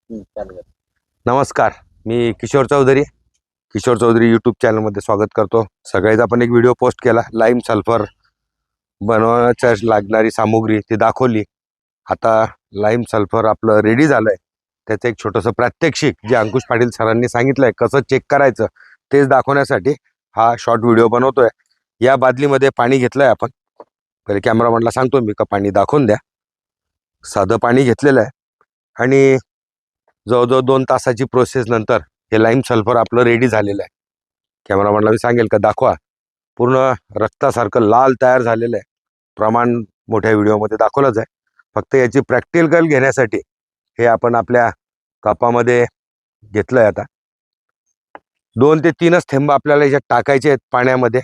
नमस्कार, मी किशोर चौधरी. किशोर चौधरी यूट्यूब चॅनलमध्ये स्वागत करतो. सगळेच आपण एक व्हिडिओ पोस्ट केला, लाईम सल्फर बनवण्याच्या लागणारी सामुग्री ती दाखवली. आता लाईम सल्फर आपलं रेडी झालंय. त्याचं एक छोटंसं प्रात्यक्षिक जे अंकुश पाटील सरांनी सांगितलंय कसं चेक करायचं तेच दाखवण्यासाठी हा शॉर्ट व्हिडिओ बनवतोय. या बादलीमध्ये पाणी घेतलंय आपण. पहिले कॅमेरामॅनला सांगतो मी का पाणी दाखवून द्या. साधं पाणी घेतलेलं आहे आणि जवळजवळ 2 तासाची प्रोसेस नंतर हे लाईम सल्फर आपलं रेडी झालेलं आहे. कॅमेरामॅनला मी सांगेल का दाखवा. पूर्ण रक्तासारखं लाल तयार झालेलं आहे. प्रमाण मोठ्या व्हिडिओमध्ये दाखवलंच आहे. फक्त याची प्रॅक्टिकल घेण्यासाठी हे आपण आपल्या कपामध्ये घेतलं आहे. आता 2 ते 3च थेंब आपल्याला याच्यात टाकायचे आहेत पाण्यामध्ये.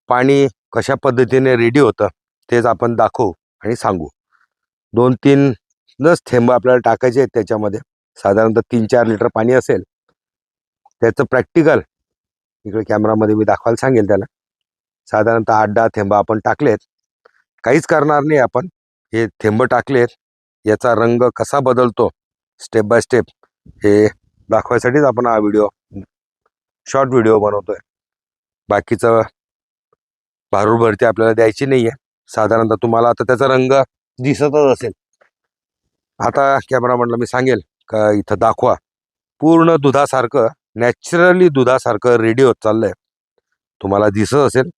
पाणी कशा पद्धतीने रेडी होतं तेच आपण दाखवू आणि सांगू. 2-3च थेंब आपल्याला टाकायचे आहेत त्याच्यामध्ये. साधारणतः 3-4 लिटर पाणी असेल. त्याचं प्रॅक्टिकल इकडे कॅमेरामध्ये मी दाखवायला सांगेल त्याला. साधारणतः 8-10 थेंब आपण टाकलेत. काहीच करणार नाही आपण. हे थेंब टाकलेत, याचा रंग कसा बदलतो स्टेप बाय स्टेप हे दाखवायसाठीच आपण हा व्हिडिओ शॉर्ट व्हिडिओ बनवतोय. बाकीचं भारूड भरती आपल्याला द्यायची नाही आहे. साधारणतः तुम्हाला आता त्याचा रंग दिसतच असेल. आता कॅमेरामॅनला मी सांगेल का इथं दाखवा. पूर्ण दुधासारखं, नॅचरली दुधासारखं रेडी होत चाललंय. तुम्हाला दिसत असेल.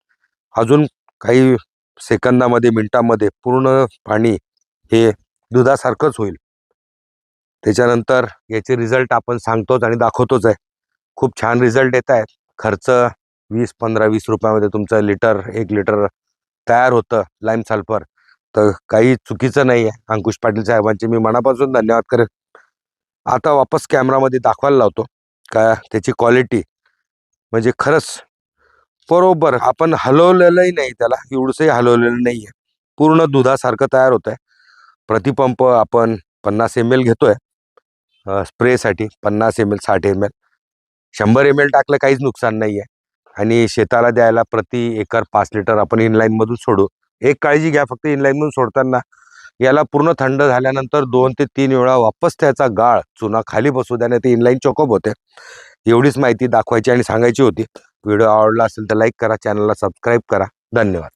अजून काही सेकंदामध्ये, मिनिटांमध्ये पूर्ण पाणी हे दुधासारखंच होईल. त्याच्यानंतर याचे रिझल्ट आपण सांगतोच आणि दाखवतोच आहे. खूप छान रिझल्ट येत आहेत. खर्च 15-20 रुपयामध्ये तुमचं 1 लिटर तयार होतं लाईम सल्फर. तर काही चुकीचं नाही आहे. अंकुश पाटील साहेबांचे मी मनापासून धन्यवाद करेन. आता वापस कॅमेरामध्ये दाखवायला लावतो का त्याची क्वालिटी म्हणजे खरंच बरोबर. आपण हलवलेलंही नाही, त्याला एवढंसही हलवलेलं नाही आहे. पूर्ण दुधासारखं तयार होत आहे. प्रतिपंप आपण 50 ml घेतोय स्प्रेसाठी. 50 ml, 60 ml, 100 ml टाकलं काहीच नुकसान नाही आहे. आणि शेताला द्यायला प्रति एकर 5 लिटर आपण इनलाईनमधून सोडू. एक काळजी घ्या फक्त, इनलाईनमधून सोडताना याला पूर्ण थंड झाल्यानंतर 2 ते 3 वेळा वापस त्याचा गाळ चुना खाली बसू द्याने ते इनलाईन चोकअप होते. एवढीच माहिती दाखवायची आणि सांगायची होती. व्हिडिओ आवडला असेल तर लाईक करा, चॅनलला सबस्क्राईब करा. धन्यवाद.